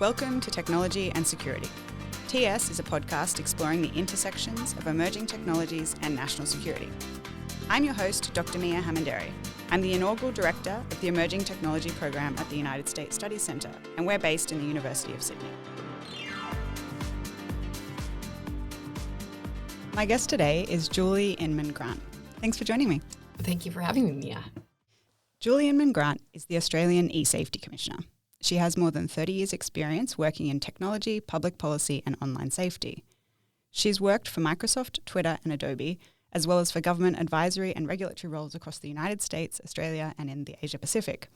Welcome to Technology and Security. TS is a podcast exploring the intersections of emerging technologies and national security. I'm your host, Dr Miah Hammond-Errey. I'm the inaugural director of the Emerging Technology Program at the United States Studies Centre, and we're based in the University of Sydney. My guest today is Julie Inman Grant. Thanks for joining me. Thank you for having me, Mia. Julie Inman Grant is the Australian eSafety Commissioner. She has more than 30 years' experience working in technology, public policy and online safety. She's worked for Microsoft, Twitter and Adobe, as well as for government advisory and regulatory roles across the United States, Australia and in the Asia Pacific.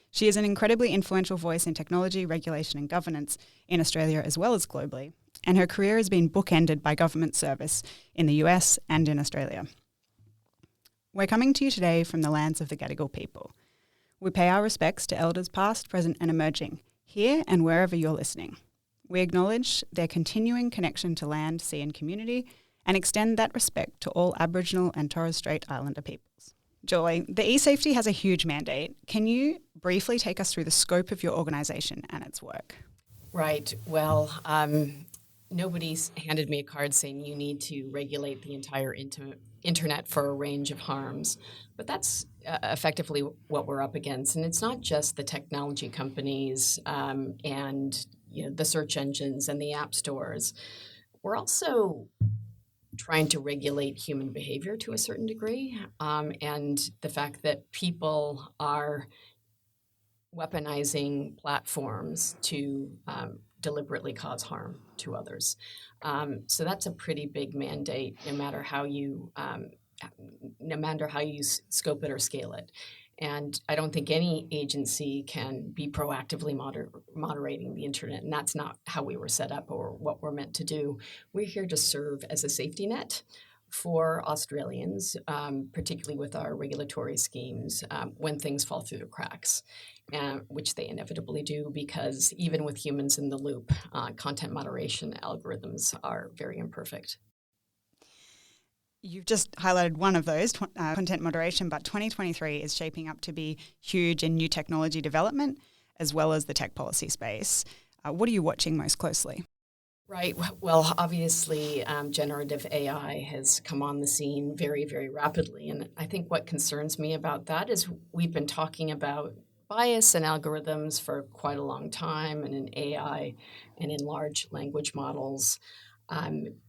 She is an incredibly influential voice in technology, regulation and governance in Australia as well as globally, and her career has been bookended by government service in the US and in Australia. We're coming to you today from the lands of the Gadigal people. We pay our respects to elders past, present and emerging, here and wherever you're listening. We acknowledge their continuing connection to land, sea and community and extend that respect to all Aboriginal and Torres Strait Islander peoples. Julie, the eSafety has a huge mandate. Can you briefly take us through the scope of your organisation and its work? Right. Well, nobody's handed me a card saying you need to regulate the entire internet for a range of harms. But that's effectively what we're up against. And it's not just the technology companies and the search engines and the app stores. We're also trying to regulate human behavior to a certain degree, and the fact that people are weaponizing platforms to deliberately cause harm to others. So that's a pretty big mandate, no matter how you scope it or scale it. And I don't think any agency can be proactively moderating the internet, and that's not how we were set up or what we're meant to do. We're here to serve as a safety net for Australians, particularly with our regulatory schemes, when things fall through the cracks, which they inevitably do, because even with humans in the loop, content moderation algorithms are very imperfect. You've just highlighted one of those, content moderation, but 2023 is shaping up to be huge in new technology development as well as the tech policy space. What are you watching most closely? Right. Well, obviously, generative AI has come on the scene very, very rapidly. And I think what concerns me about that is we've been talking about bias and algorithms for quite a long time, and in AI and in large language models.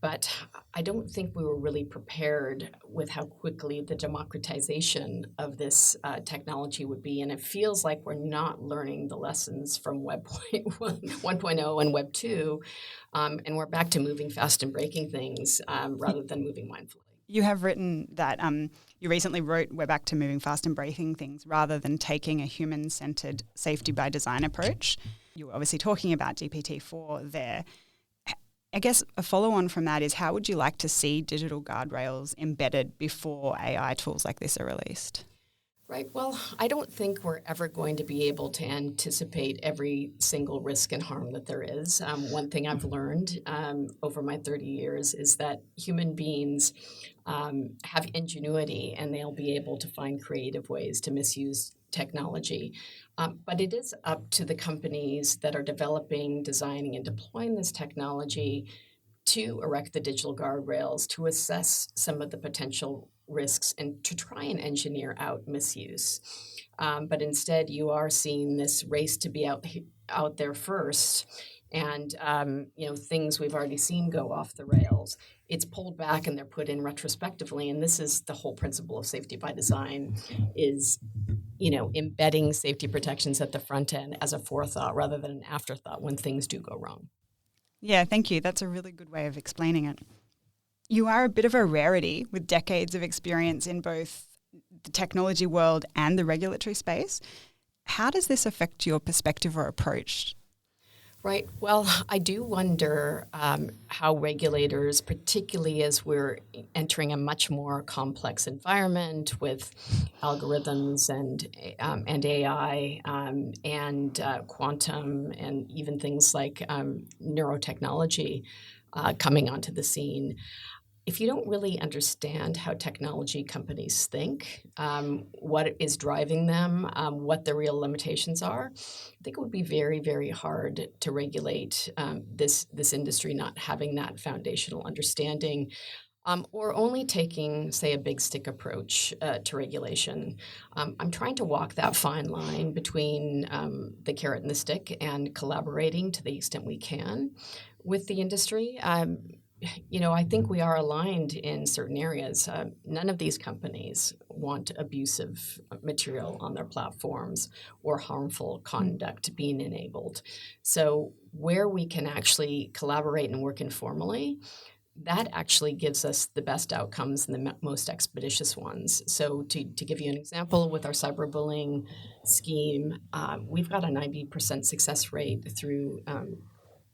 But I don't think we were really prepared with how quickly the democratization of this technology would be. And it feels like we're not learning the lessons from Web 1.0 and Web 2. And we're back to moving fast and breaking things rather than moving mindfully. You have written that you recently wrote, we're back to moving fast and breaking things rather than taking a human-centered safety by design approach. You were obviously talking about GPT-4 there. I guess a follow-on from that is, how would you like to see digital guardrails embedded before AI tools like this are released? Right. Well, I don't think we're ever going to be able to anticipate every single risk and harm that there is. One thing I've learned over my 30 years is that human beings have ingenuity, and they'll be able to find creative ways to misuse technology. But it is up to the companies that are developing, designing, and deploying this technology to erect the digital guardrails, to assess some of the potential risks, and to try and engineer out misuse. But instead, you are seeing this race to be out there first. And, things we've already seen go off the rails. It's pulled back and they're put in retrospectively. And this is the whole principle of safety by design, is embedding safety protections at the front end as a forethought rather than an afterthought when things do go wrong. Yeah, thank you. That's a really good way of explaining it. You are a bit of a rarity with decades of experience in both the technology world and the regulatory space. How does this affect your perspective or approach? Right. Well, I do wonder how regulators, particularly as we're entering a much more complex environment with algorithms and AI and quantum and even things like neurotechnology coming onto the scene, if you don't really understand how technology companies think, what is driving them, what the real limitations are, I think it would be very, very hard to regulate this industry not having that foundational understanding, or only taking, say, a big stick approach to regulation. I'm trying to walk that fine line between the carrot and the stick and collaborating to the extent we can with the industry. I think we are aligned in certain areas. None of these companies want abusive material on their platforms or harmful conduct being enabled. So where we can actually collaborate and work informally, that actually gives us the best outcomes and the most expeditious ones. So to give you an example, with our cyberbullying scheme, we've got a 90% success rate through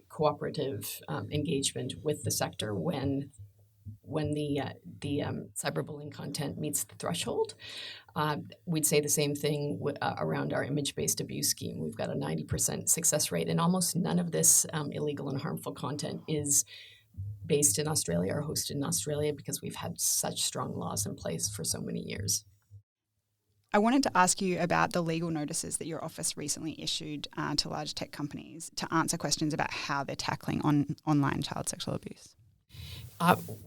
cooperative engagement with the sector when the cyberbullying content meets the threshold. We'd say the same thing around our image-based abuse scheme. We've got a 90% success rate, and almost none of this illegal and harmful content is based in Australia or hosted in Australia because we've had such strong laws in place for so many years. I wanted to ask you about the legal notices that your office recently issued to large tech companies to answer questions about how they're tackling online child sexual abuse.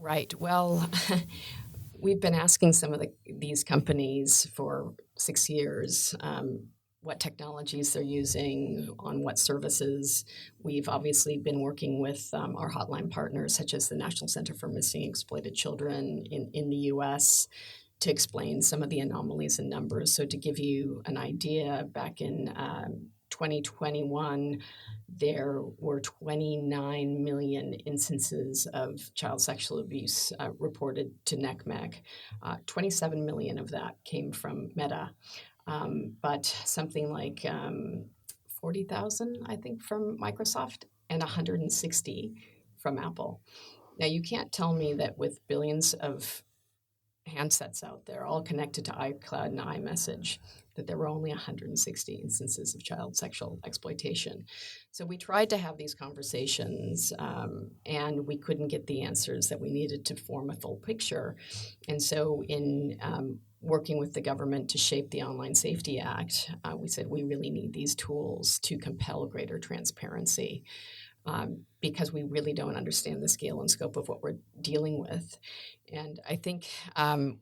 Right. Well, we've been asking some of these companies for 6 years what technologies they're using, on what services. We've obviously been working with our hotline partners, such as the National Center for Missing and Exploited Children in the U.S., to explain some of the anomalies in numbers. So to give you an idea, back in 2021, there were 29 million instances of child sexual abuse reported to NCMEC. 27 million of that came from Meta, but something like 40,000, I think, from Microsoft and 160 from Apple. Now, you can't tell me that with billions of handsets out there, all connected to iCloud and iMessage, that there were only 160 instances of child sexual exploitation. So we tried to have these conversations, and we couldn't get the answers that we needed to form a full picture. And so in working with the government to shape the Online Safety Act, we said we really need these tools to compel greater transparency. Because we really don't understand the scale and scope of what we're dealing with. And I think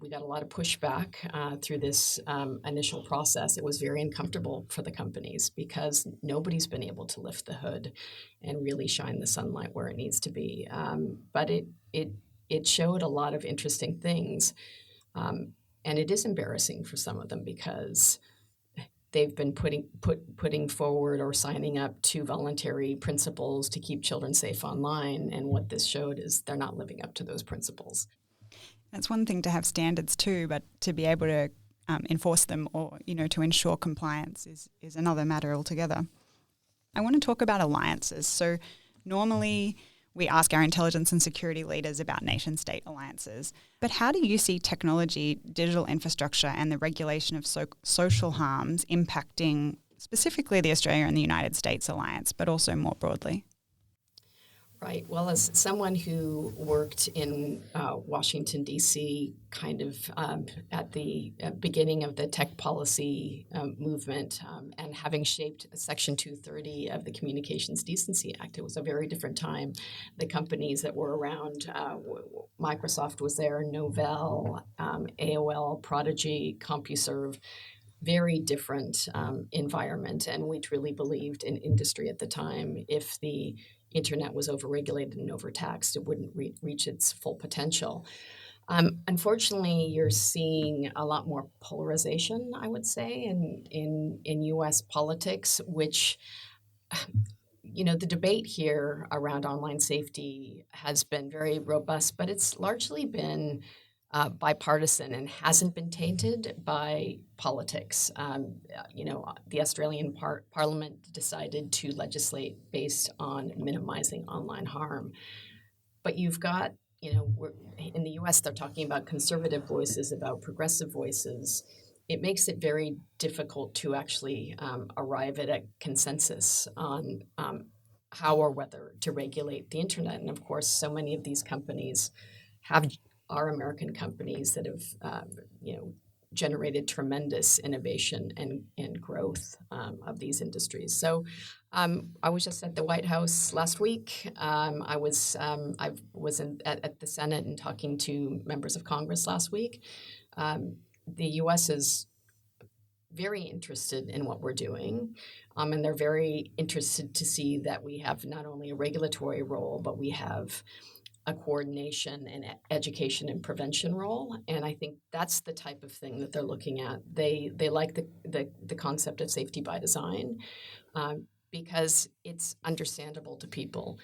we got a lot of pushback through this initial process. It was very uncomfortable for the companies because nobody's been able to lift the hood and really shine the sunlight where it needs to be. But it showed a lot of interesting things. And it is embarrassing for some of them because they've been putting forward or signing up to voluntary principles to keep children safe online. And what this showed is they're not living up to those principles. It's one thing to have standards too, but to be able to enforce them or, to ensure compliance is another matter altogether. I want to talk about alliances. So normally we ask our intelligence and security leaders about nation-state alliances. But how do you see technology, digital infrastructure and the regulation of social harms impacting specifically the Australia and the United States alliance, but also more broadly? Right. Well, as someone who worked in Washington, D.C., kind of at the beginning of the tech policy movement, and having shaped Section 230 of the Communications Decency Act, it was a very different time. The companies that were around, Microsoft was there, Novell, AOL, Prodigy, CompuServe, very different environment. And we truly believed in industry at the time. If the internet was overregulated and overtaxed, it wouldn't reach its full potential. Unfortunately, you're seeing a lot more polarization, I would say, in U.S. politics, which, the debate here around online safety has been very robust, but it's largely been bipartisan and hasn't been tainted by politics. The Australian Parliament decided to legislate based on minimizing online harm. But you've got, in the US, they're talking about conservative voices, about progressive voices. It makes it very difficult to actually arrive at a consensus on how or whether to regulate the internet. And of course, so many of these companies are American companies that have, generated tremendous innovation and growth of these industries. So I was just at the White House last week. I was at the Senate and talking to members of Congress last week. The U.S. is very interested in what we're doing, and they're very interested to see that we have not only a regulatory role, but we have a coordination and education and prevention role. And I think that's the type of thing that they're looking at. They like the concept of safety by design because it's understandable to people.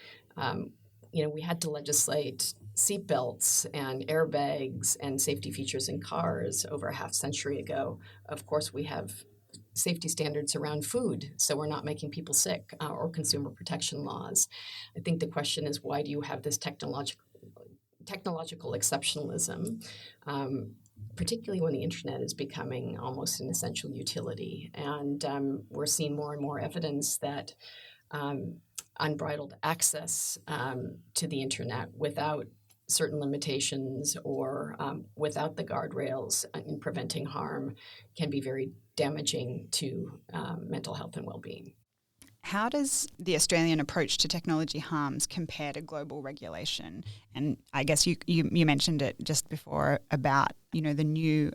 We had to legislate seatbelts and airbags and safety features in cars over a half century ago. Of course, we have safety standards around food, so we're not making people sick, or consumer protection laws. I think the question is, why do you have this technological exceptionalism, particularly when the internet is becoming almost an essential utility? And we're seeing more and more evidence that unbridled access to the internet without certain limitations or without the guardrails in preventing harm can be very damaging to mental health and well-being. How does the Australian approach to technology harms compare to global regulation? And I guess you mentioned it just before about, the new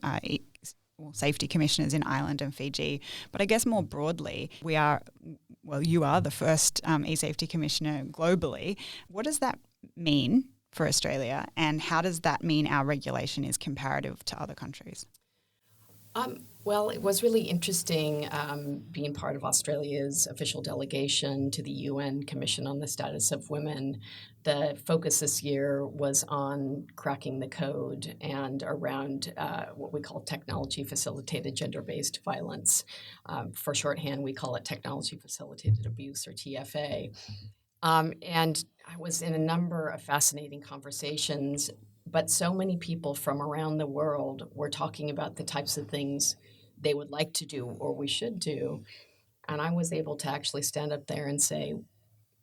safety commissioners in Ireland and Fiji. But I guess more broadly, you are the first eSafety commissioner globally. What does that mean for Australia, and how does that mean our regulation is comparative to other countries? Well, it was really interesting being part of Australia's official delegation to the UN Commission on the Status of Women. The focus this year was on cracking the code and around what we call technology-facilitated gender-based violence. For shorthand, we call it technology-facilitated abuse, or TFA. And I was in a number of fascinating conversations, but so many people from around the world were talking about the types of things they would like to do or we should do. And I was able to actually stand up there and say,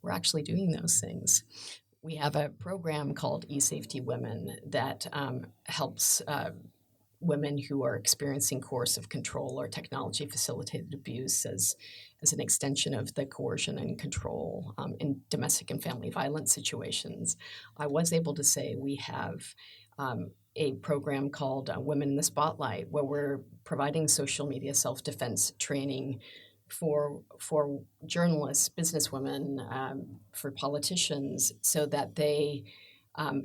we're actually doing those things. We have a program called eSafety Women that helps women who are experiencing coercive control or technology-facilitated abuse as an extension of the coercion and control in domestic and family violence situations. I was able to say we have a program called Women in the Spotlight, where we're providing social media self-defense training for journalists, businesswomen, for politicians, so that they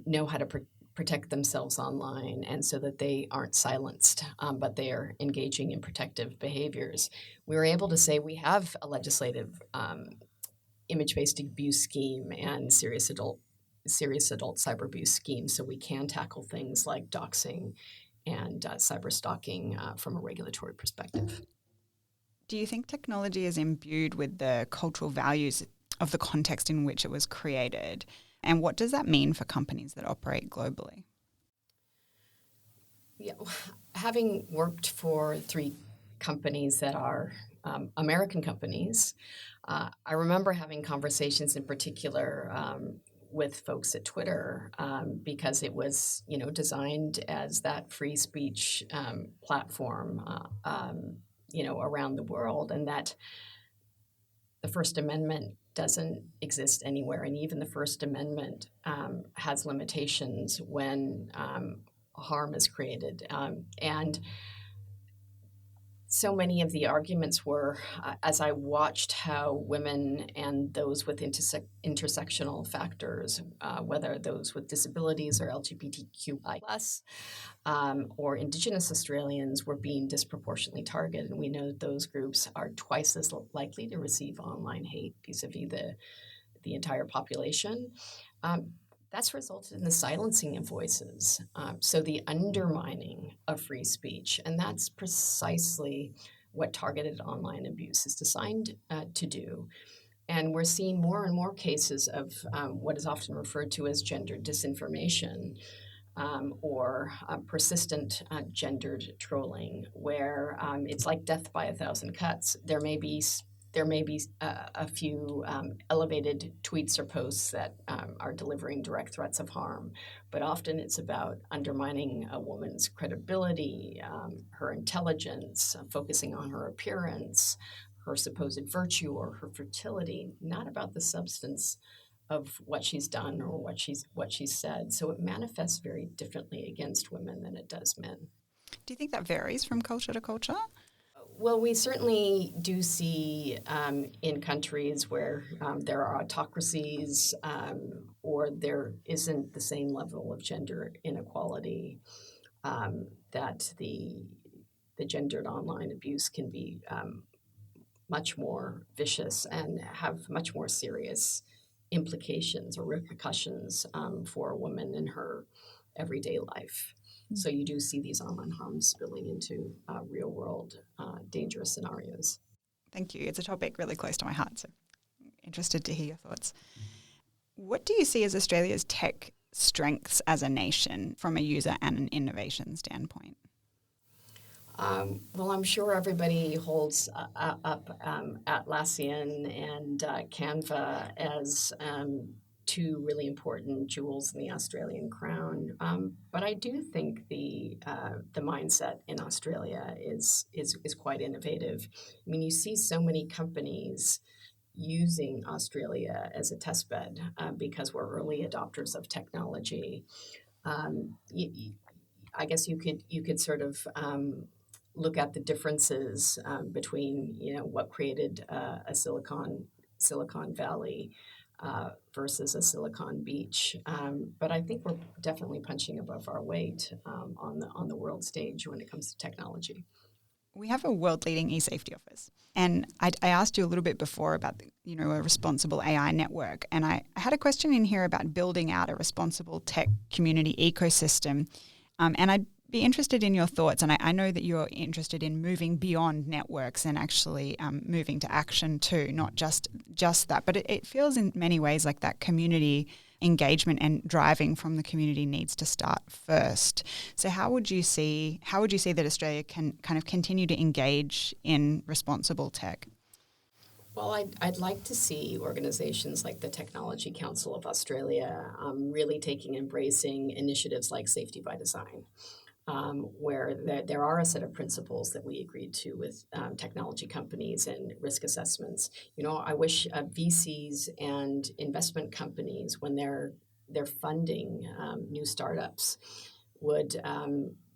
know how to protect themselves online, and so that they aren't silenced, but they are engaging in protective behaviors. We were able to say we have a legislative image-based abuse scheme and serious adult cyber abuse scheme, so we can tackle things like doxing and cyber stalking from a regulatory perspective. Do you think technology is imbued with the cultural values of the context in which it was created? And what does that mean for companies that operate globally? Yeah, having worked for 3 companies that are American companies, I remember having conversations in particular with folks at Twitter because it was, designed as that free speech platform, around the world, and that the First Amendment doesn't exist anywhere. And even the First Amendment has limitations when harm is created. And so many of the arguments were, as I watched how women and those with intersectional factors, whether those with disabilities or LGBTQI+, or Indigenous Australians were being disproportionately targeted. And we know that those groups are twice as likely to receive online hate vis-a-vis the entire population. That's resulted in the silencing of voices, so the undermining of free speech. And that's precisely what targeted online abuse is designed to do. And we're seeing more and more cases of what is often referred to as gender disinformation, or persistent gendered trolling, where it's like death by a thousand cuts. There may be there may be a few elevated tweets or posts that are delivering direct threats of harm, but often it's about undermining a woman's credibility, her intelligence, focusing on her appearance, her supposed virtue or her fertility, not about the substance of what she's done or what she's said. So it manifests very differently against women than it does men. Do you think that varies from culture to culture? Well, we certainly do see in countries where there are autocracies or there isn't the same level of gender inequality, that the gendered online abuse can be much more vicious and have much more serious implications or repercussions for a woman in her everyday life. So you do see these online harms spilling into real world dangerous scenarios. Thank you. It's a topic really close to my heart, so interested to hear your thoughts. What do you see as Australia's tech strengths as a nation from a user and an innovation standpoint? Well, I'm sure everybody holds up Atlassian and Canva as two really important jewels in the Australian crown. But I do think the mindset in Australia is quite innovative. I mean, you see so many companies using Australia as a test bed because we're early adopters of technology. I guess you could sort of look at the differences between what created a Silicon Valley versus a Silicon Beach, but I think we're definitely punching above our weight on the world stage when it comes to technology. We have a world-leading eSafety office, and I asked you a little bit before about a responsible AI network, and I had a question in here about building out a responsible tech community ecosystem, and I'd be interested in your thoughts, and I know that you're interested in moving beyond networks and actually moving to action too, not just that. But it feels in many ways like that community engagement and driving from the community needs to start first. So how would you see that Australia can kind of continue to engage in responsible tech? Well, I'd like to see organizations like the Technology Council of Australia really embracing initiatives like Safety by Design. Where there are a set of principles that we agreed to with technology companies and risk assessments. I wish VCs and investment companies, when they're funding new startups, would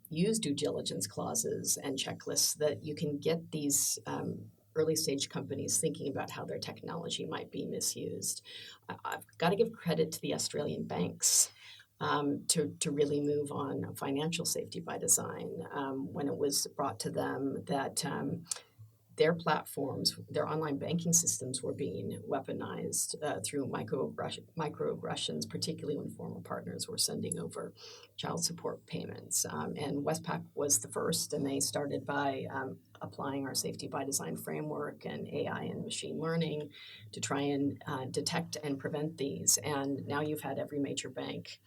use due diligence clauses and checklists that you can get these early stage companies thinking about how their technology might be misused. I've got to give credit to the Australian banks. To really move on financial safety by design when it was brought to them that their platforms, their online banking systems were being weaponized through microaggressions, particularly when former partners were sending over child support payments. And Westpac was the first, and they started by applying our safety by design framework and AI and machine learning to try and detect and prevent these. And now you've had every major bank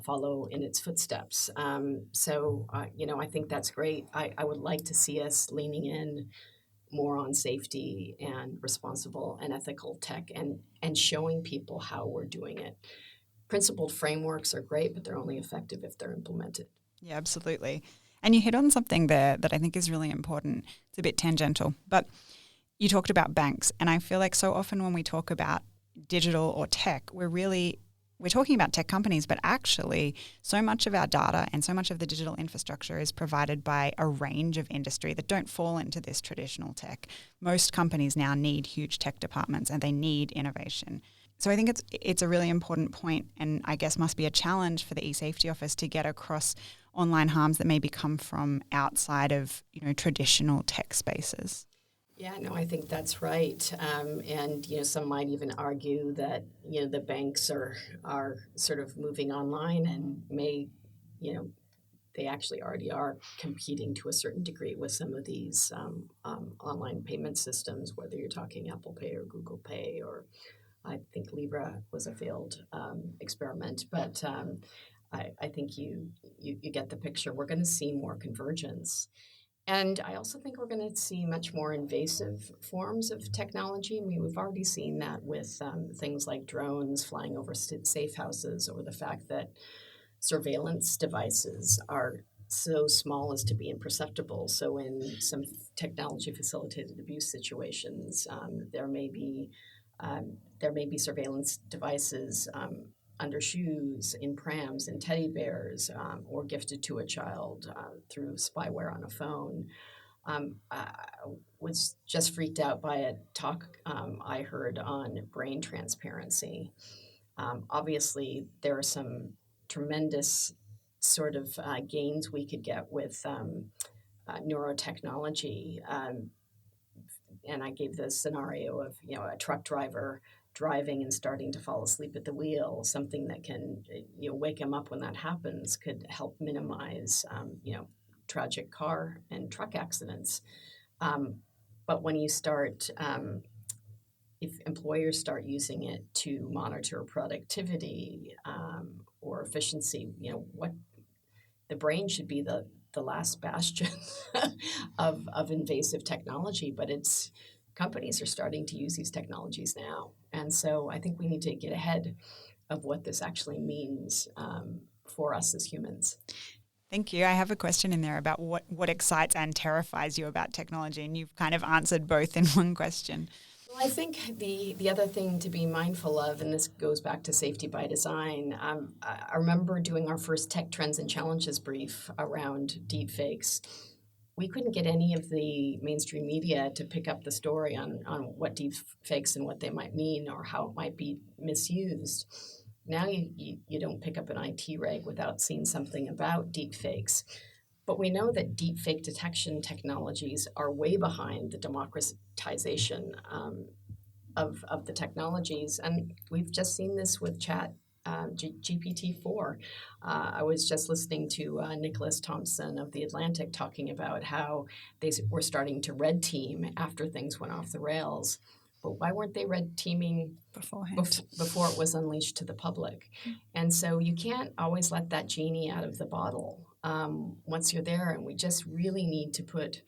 follow in its footsteps. I think that's great. I would like to see us leaning in more on safety and responsible and ethical tech and showing people how we're doing it. Principled frameworks are great, but they're only effective if they're implemented. Yeah, absolutely. And you hit on something there that I think is really important. It's a bit tangential, but you talked about banks. And I feel like so often when we talk about digital or tech, we're talking about tech companies, but actually so much of our data and so much of the digital infrastructure is provided by a range of industry that don't fall into this traditional tech. Most companies now need huge tech departments and they need innovation. So I think it's a really important point, and I guess must be a challenge for the eSafety office to get across online harms that maybe come from outside of traditional tech spaces. Yeah, no, I think that's right. And some might even argue that the banks are sort of moving online and may they actually already are competing to a certain degree with some of these online payment systems, whether you're talking Apple Pay or Google Pay, or I think Libra was a failed experiment. But I think you get the picture. We're going to see more convergence. And I also think we're going to see much more invasive forms of technology. I mean, we've already seen that with things like drones flying over safe houses, or the fact that surveillance devices are so small as to be imperceptible. So in some technology-facilitated abuse situations, there may be surveillance devices under shoes, in prams, in teddy bears, or gifted to a child through spyware on a phone. I was just freaked out by a talk I heard on brain transparency. Obviously, there are some tremendous sort of gains we could get with neurotechnology. And I gave the scenario of, a truck driver driving and starting to fall asleep at the wheel. Something that can, wake him up when that happens could help minimize, tragic car and truck accidents. But when you start, if employers start using it to monitor productivity or efficiency, what the brain should be the last bastion of invasive technology, but companies are starting to use these technologies now. And so I think we need to get ahead of what this actually means for us as humans. Thank you. I have a question in there about what excites and terrifies you about technology, and you've kind of answered both in one question. Well, I think the other thing to be mindful of, and this goes back to safety by design, I remember doing our first Tech Trends and Challenges brief around deepfakes. We couldn't get any of the mainstream media to pick up the story on what deepfakes and what they might mean or how it might be misused. Now you don't pick up an IT reg without seeing something about deepfakes. But we know that deepfake detection technologies are way behind the democratization of the technologies. And we've just seen this with GPT-4. I was just listening to Nicholas Thompson of The Atlantic talking about how they were starting to red team after things went off the rails. But why weren't they red teaming beforehand? Before it was unleashed to the public? And so you can't always let that genie out of the bottle once you're there. And we just really need to put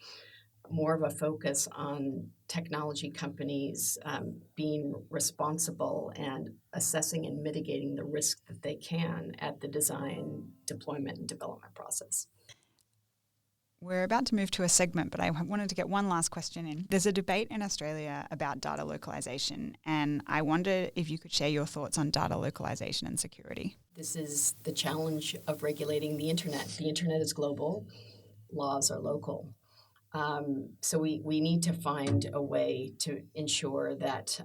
more of a focus on technology companies being responsible and assessing and mitigating the risk that they can at the design, deployment, and development process. We're about to move to a segment, but I wanted to get one last question in. There's a debate in Australia about data localization, and I wonder if you could share your thoughts on data localization and security. This is the challenge of regulating the internet. The internet is global, laws are local. So we need to find a way to ensure that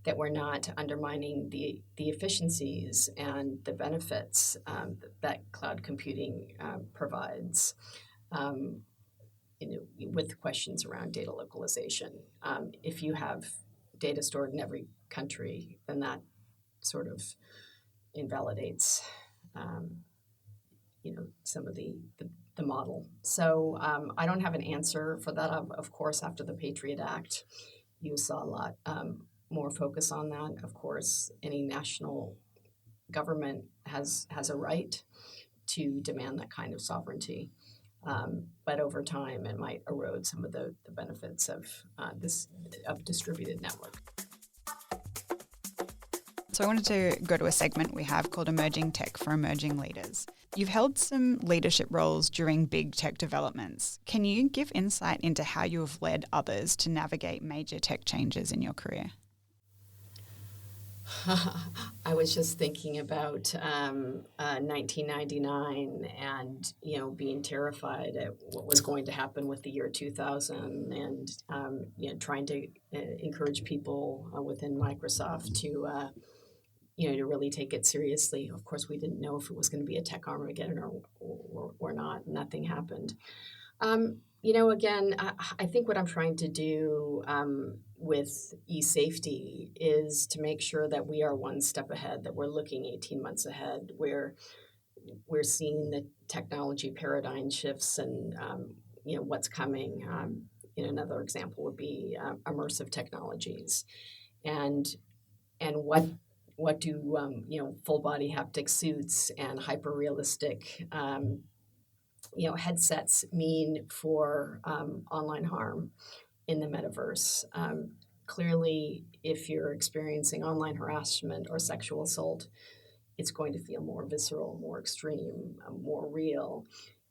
that we're not undermining the efficiencies and the benefits that cloud computing provides. With questions around data localization, if you have data stored in every country, then that sort of invalidates, some of the model. So I don't have an answer for that. Of course, after the Patriot Act, you saw a lot more focus on that. Of course, any national government has a right to demand that kind of sovereignty. But over time, it might erode some of the benefits of distributed network. So I wanted to go to a segment we have called Emerging Tech for Emerging Leaders. You've held some leadership roles during big tech developments. Can you give insight into how you have led others to navigate major tech changes in your career? I was just thinking about 1999 and, being terrified at what was going to happen with the year 2000 and, trying to encourage people within Microsoft to really take it seriously. Of course, we didn't know if it was going to be a tech Armageddon or not. Nothing happened. Again, I think what I'm trying to do with eSafety is to make sure that we are one step ahead, that we're looking 18 months ahead, where we're seeing the technology paradigm shifts and, what's coming. Another example would be immersive technologies and what do full body haptic suits and hyper realistic headsets mean for online harm in the metaverse. Clearly, if you're experiencing online harassment or sexual assault, it's going to feel more visceral, more extreme, more real.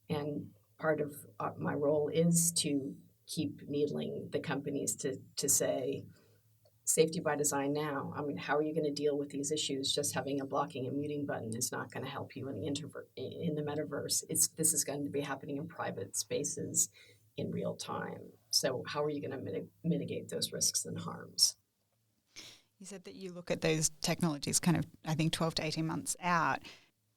And part of my role is to keep needling the companies to say, safety by design now. I mean, how are you going to deal with these issues? Just having a blocking and muting button is not going to help you in the metaverse. This is going to be happening in private spaces in real time. So how are you going to mitigate those risks and harms? You said that you look at those technologies kind of, I think, 12 to 18 months out.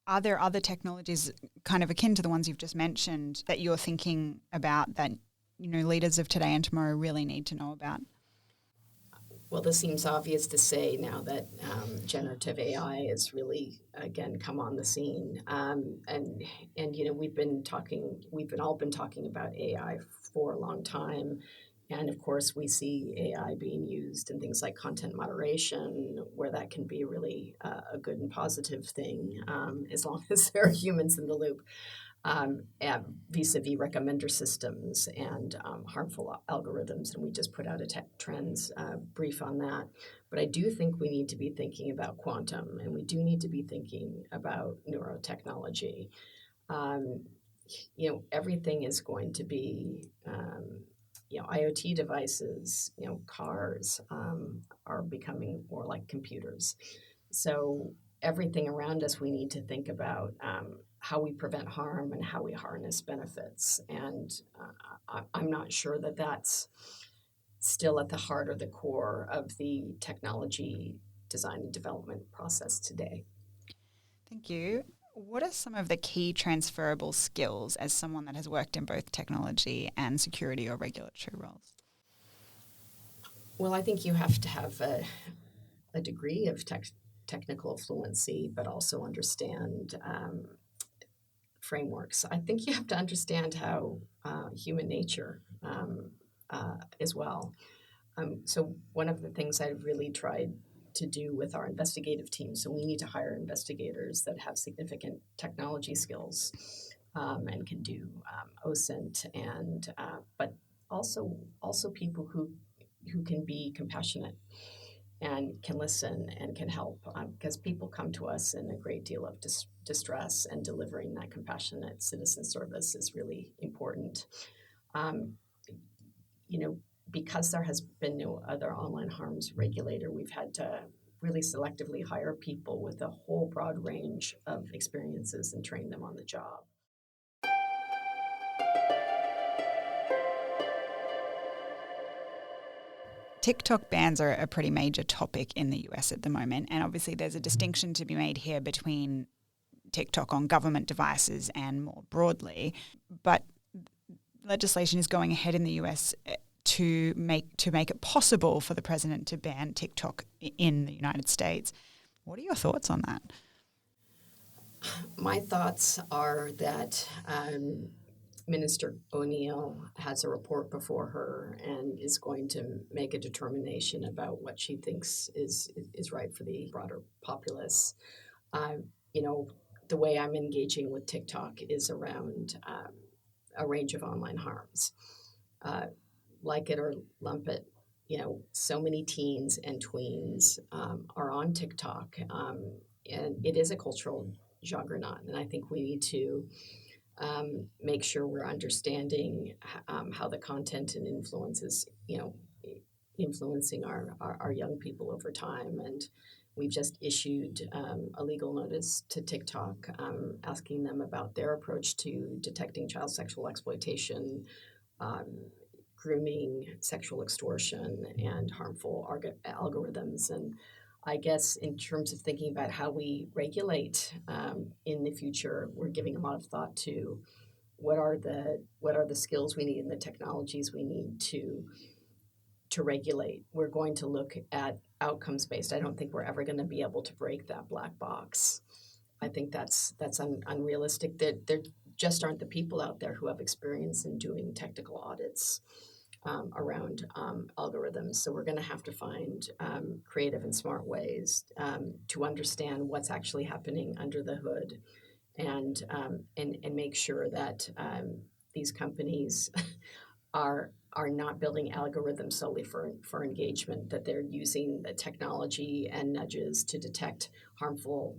Are there other technologies kind of akin to the ones you've just mentioned that you're thinking about that, leaders of today and tomorrow really need to know about? Well, this seems obvious to say now that generative AI has really, again, come on the scene. And we've all been talking about AI for a long time. And of course, we see AI being used in things like content moderation, where that can be really a good and positive thing, as long as there are humans in the loop. Vis-a-vis recommender systems and harmful algorithms. And we just put out a tech trends brief on that. But I do think we need to be thinking about quantum, and we do need to be thinking about neurotechnology. Everything is going to be, IoT devices, cars are becoming more like computers. So everything around us, we need to think about how we prevent harm and how we harness benefits. And I'm not sure that that's still at the heart or the core of the technology design and development process today. Thank you. What are some of the key transferable skills as someone that has worked in both technology and security or regulatory roles? Well, I think you have to have a degree of technical fluency, but also understand frameworks. I think you have to understand how human nature as well. So one of the things I've really tried to do with our investigative team, so we need to hire investigators that have significant technology skills and can do OSINT, and but also people who can be compassionate and can listen and can help, because people come to us in a great deal of distress, and delivering that compassionate citizen service is really important. Because there has been no other online harms regulator, we've had to really selectively hire people with a whole broad range of experiences and train them on the job. TikTok bans are a pretty major topic in the US at the moment, and obviously there's a distinction to be made here between TikTok on government devices and more broadly. But legislation is going ahead in the US to make it possible for the president to ban TikTok in the United States. What are your thoughts on that? My thoughts are that Minister O'Neill has a report before her and is going to make a determination about what she thinks is right for the broader populace. The way I'm engaging with TikTok is around a range of online harms. Like it or lump it, so many teens and tweens are on TikTok, and it is a cultural juggernaut. And I think we need to make sure we're understanding how the content and influences, influencing our young people over time. And we've just issued a legal notice to TikTok asking them about their approach to detecting child sexual exploitation, grooming, sexual extortion, and harmful algorithms. And I guess in terms of thinking about how we regulate in the future, we're giving a lot of thought to what are the skills we need and the technologies we need to regulate. We're going to look at outcomes based. I don't think we're ever going to be able to break that black box. I think that's unrealistic. There just aren't the people out there who have experience in doing technical audits around algorithms. So we're going to have to find creative and smart ways to understand what's actually happening under the hood and make sure that these companies are not building algorithms solely for engagement, that they're using the technology and nudges to detect harmful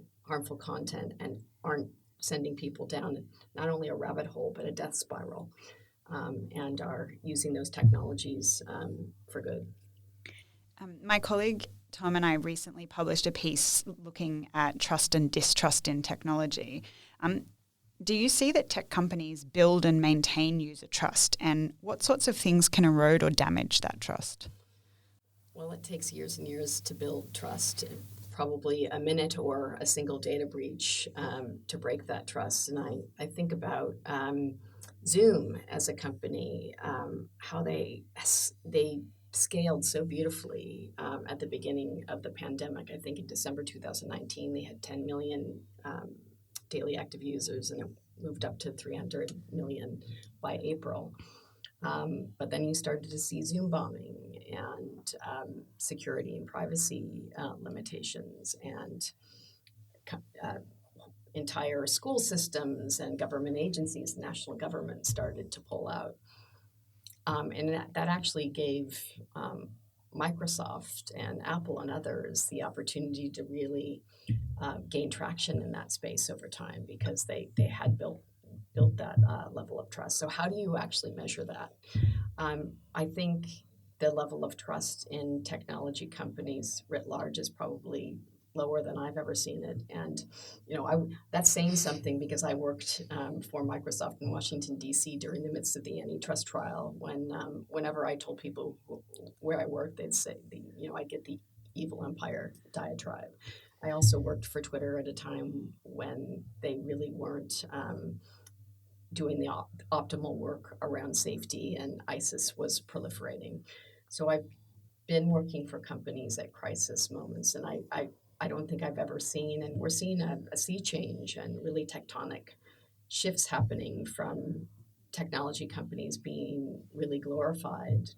content and aren't sending people down not only a rabbit hole but a death spiral, and are using those technologies for good. My colleague Tom and I recently published a piece looking at trust and distrust in technology. Do you see that tech companies build and maintain user trust, and what sorts of things can erode or damage that trust? Well, it takes years and years to build trust, probably a minute or a single data breach to break that trust. And I think about Zoom as a company, how they scaled so beautifully at the beginning of the pandemic. I think in December 2019, they had 10 million daily active users, and it moved up to 300 million by April. But then you started to see Zoom bombing and security and privacy limitations, and entire school systems and government agencies, national government started to pull out. And that actually gave Microsoft and Apple and others the opportunity to really gain traction in that space over time, because they had built that level of trust. So how do you actually measure that? I think the level of trust in technology companies writ large is probably lower than I've ever seen it. And, that's saying something, because I worked for Microsoft in Washington, D.C. during the midst of the antitrust trial. Whenever I told people where I worked, they'd say, I get the evil empire diatribe. I also worked for Twitter at a time when they really weren't doing the optimal work around safety, and ISIS was proliferating. So I've been working for companies at crisis moments, and I don't think I've ever seen, and we're seeing a sea change and really tectonic shifts happening from technology companies being really glorified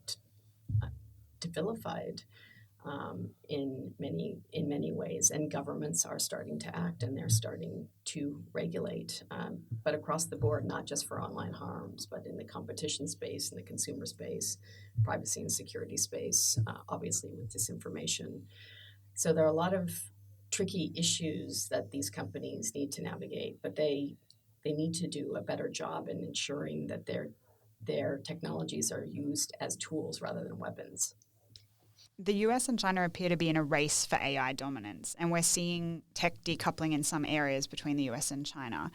to vilified in many ways, and governments are starting to act, and they're starting to regulate, but across the board, not just for online harms, but in the competition space, in the consumer space, privacy and security space, obviously with disinformation. So there are a lot of tricky issues that these companies need to navigate, but they need to do a better job in ensuring that their technologies are used as tools rather than weapons. The US and China appear to be in a race for AI dominance, and we're seeing tech decoupling in some areas between the US and China.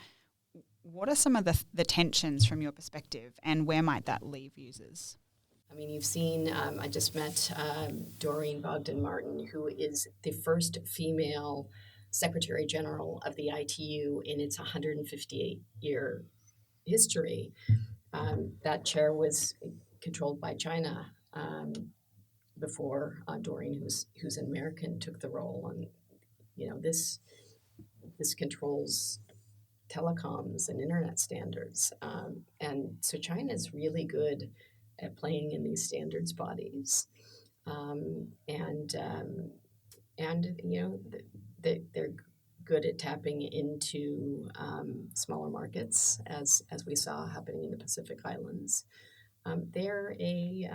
What are some of the tensions from your perspective, and where might that leave users? I mean, you've seen, I just met Doreen Bogdan-Martin, who is the first female Secretary General of the ITU in its 158-year history. That chair was controlled by China before Doreen, who's an American, took the role. And this controls telecoms and internet standards, and so China is really good at playing in these standards bodies, they're good at tapping into smaller markets, as we saw happening in the Pacific Islands. They're a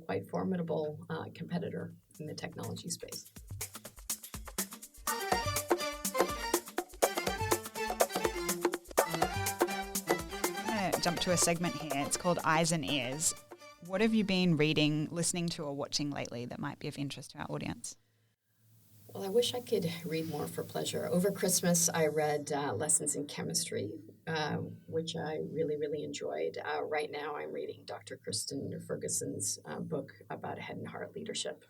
quite formidable competitor in the technology space. Jump to a segment here. It's called Eyes and Ears. What have you been reading, listening to, or watching lately that might be of interest to our audience? Well, I wish I could read more for pleasure. Over Christmas, I read Lessons in Chemistry, which I really, really enjoyed. Right now, I'm reading Dr. Kristen Ferguson's book about head and heart leadership.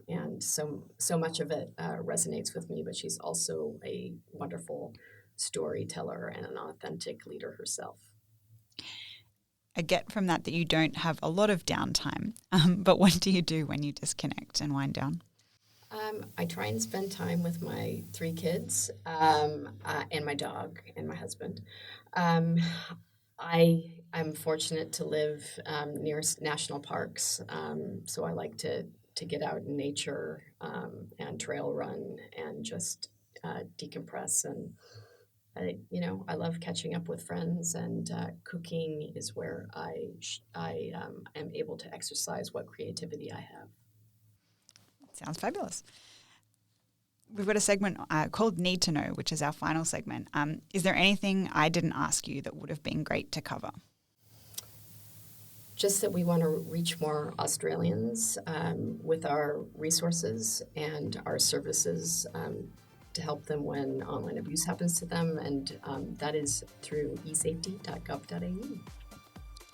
And so much of it resonates with me, but she's also a wonderful storyteller and an authentic leader herself. I get from that you don't have a lot of downtime, but what do you do when you disconnect and wind down? I try and spend time with my 3 kids and my dog and my husband. I'm fortunate to live near national parks, so I like to get out in nature and trail run and just decompress I love catching up with friends, and cooking is where I am able to exercise what creativity I have. Sounds fabulous. We've got a segment called Need to Know, which is our final segment. Is there anything I didn't ask you that would have been great to cover? Just that we want to reach more Australians with our resources and our services to help them when online abuse happens to them, and that is through eSafety.gov.au.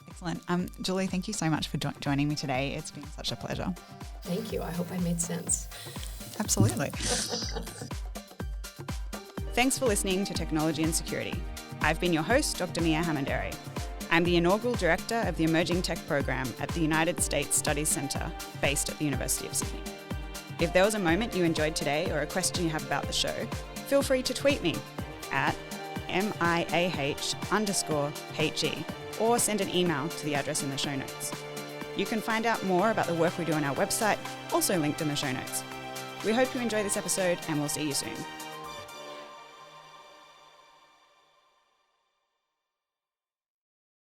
Excellent. Julie, thank you so much for joining me today. It's been such a pleasure. Thank you. I hope I made sense. Absolutely. Thanks for listening to Technology and Security. I've been your host, Dr Miah Hammond-Errey. I'm the inaugural director of the Emerging Tech Program at the United States Studies Centre, based at the University of Sydney. If there was a moment you enjoyed today or a question you have about the show, feel free to tweet me at MIAH_HE or send an email to the address in the show notes. You can find out more about the work we do on our website, also linked in the show notes. We hope you enjoy this episode, and we'll see you soon.